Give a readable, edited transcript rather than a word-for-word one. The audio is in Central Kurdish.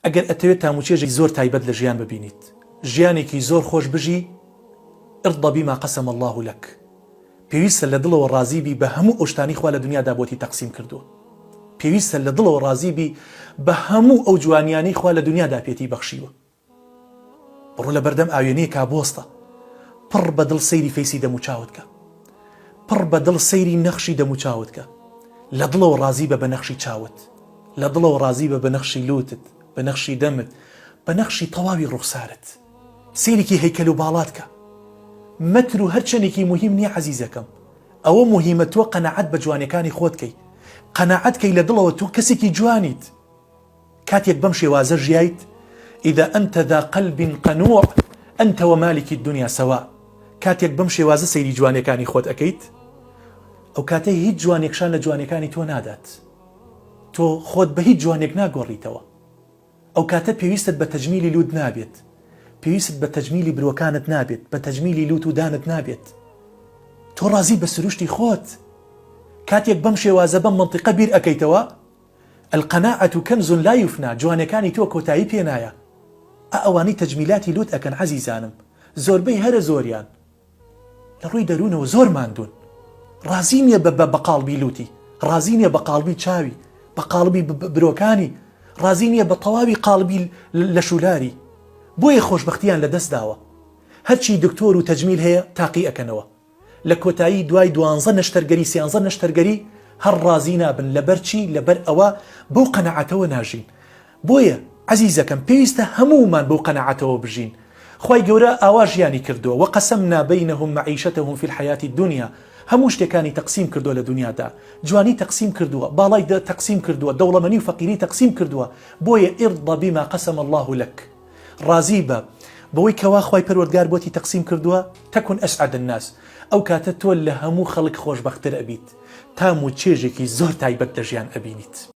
ئەگەر ئەتەوێت تاموچێژێکی زۆر تایبەت لە ژیان ببینیت، ژیانێکی زۆر خۆش بژی، ارضى بما قسم الله لك، پێویستە لە دڵەوە ڕازی بی بە هەموو ئەو شتانی خوا لە دنیادا بۆتی تەقسیم کردووە. پێویستە لە دڵەوە ڕازی بی بە هەموو ئەو جوانیانەی خوا لە دنیادا پێتی بەخشیوە. بڕۆ لە بەردەم ئاوێنەیە کابۆستە، پڕ بە دڵ سەیری فەیسی دەموچاوت کە، پڕ بە دڵ سەیری نەخشی دەموچاوت کە، لە دڵەوە ڕازی بە نەخشی چاوت، لە دڵەوە ڕازی بە نەخشی لوتت، بە نەخشی دەمت، بە نەخشی تەواوی ڕوخسارت. سیرێکی هەیکەل و باڵات کە. مەتر و هەرچەندێکی مهم نییە عەزیزەکەم، ئەوە مهمە تۆ قەنەعەت بە جوانیەکانی خۆت کەی، قەنەعەت کەی لە دڵەوە تۆ کەسێکی جوانیت. کاتێک بەم شێوازە ژیایت، إذا أنت ذا قلب قنوع أنت ومالك الدنيا سواء. کاتێک بەم شێوازە سەیری جوانیەکانی خۆت ئەەکەیت، ئەو کاتە هیچ جوانێکشان لە جوانەکانی تۆ نادات، تۆ خۆت بە هیچ جوانێک ناگۆڕیتەوە. ئەو کاتە پێویستت بە تەجمیلی لوت نابێت، پێویست بە تەجمیلی برۆکانت نابێت، بە تەجمیلی لوت و دانت نابێت. تۆ ڕازی بە سروشتی خۆت. کاتێک بەم شێوازە بەم منطقە بیر ئەەکەیتەوە، القناعة كنز لا يفنى، جوانەکانی تۆ کۆتایی پێ نایە. ئەوانەی تەجمیلاتی لوت ئەکەن عەزیزانم، زۆربەی هەرە زۆریان لە ڕووی دەروونەوە زۆر ماندوون. ڕازی نییە بە قاڵبی لوتی، ڕازی نییە بە قاڵبی چاوی، بە قاڵبی برۆکانی، ڕازی نییە بە تەواوی قاڵبی لە شولاری. بۆیە خۆشبەختیان لە دەست داوە. هەرچی دکتۆر و تەجمیل هەیە تاقی ئەکەنەوە. لە کۆتایی دوای 12 نەشتەرگەری 13 نەشتەرگەری هەر ڕازی نابن لەبەر چی؟ لەبەر ئەوە بەو قەنەعەتەوە ناژین. بۆیە عەزیزەکەم پێویستە هەمومان بەو قەنەعەتەوە بژین. خوای گەورە ئاوا ژیانی کردووە، وەقەسەمنا بەینەهم مەعیشەتەهم فی الحەیاة الدنیا. هەموو شتێکانی تەقسیم کردووە لە دنیادا، جوانی تەقسیم کردووە، باڵای تەقسیم کردووە، دەوڵەمەندی و فەقیری تەقسیم کردووە. بۆیە ارضى بما قسم الله لك، ڕازی بە بەوەی کەوا خوای پەروەردگار بۆتی تەقسیم کردووە. تەکون ئەسعەد الناس، ئەو کاتە تۆ لە هەموو خەڵک خۆشبەختتر ئەبیت، تام و چێژێکی زۆر تایبەت لە ژیان ئەبینیت.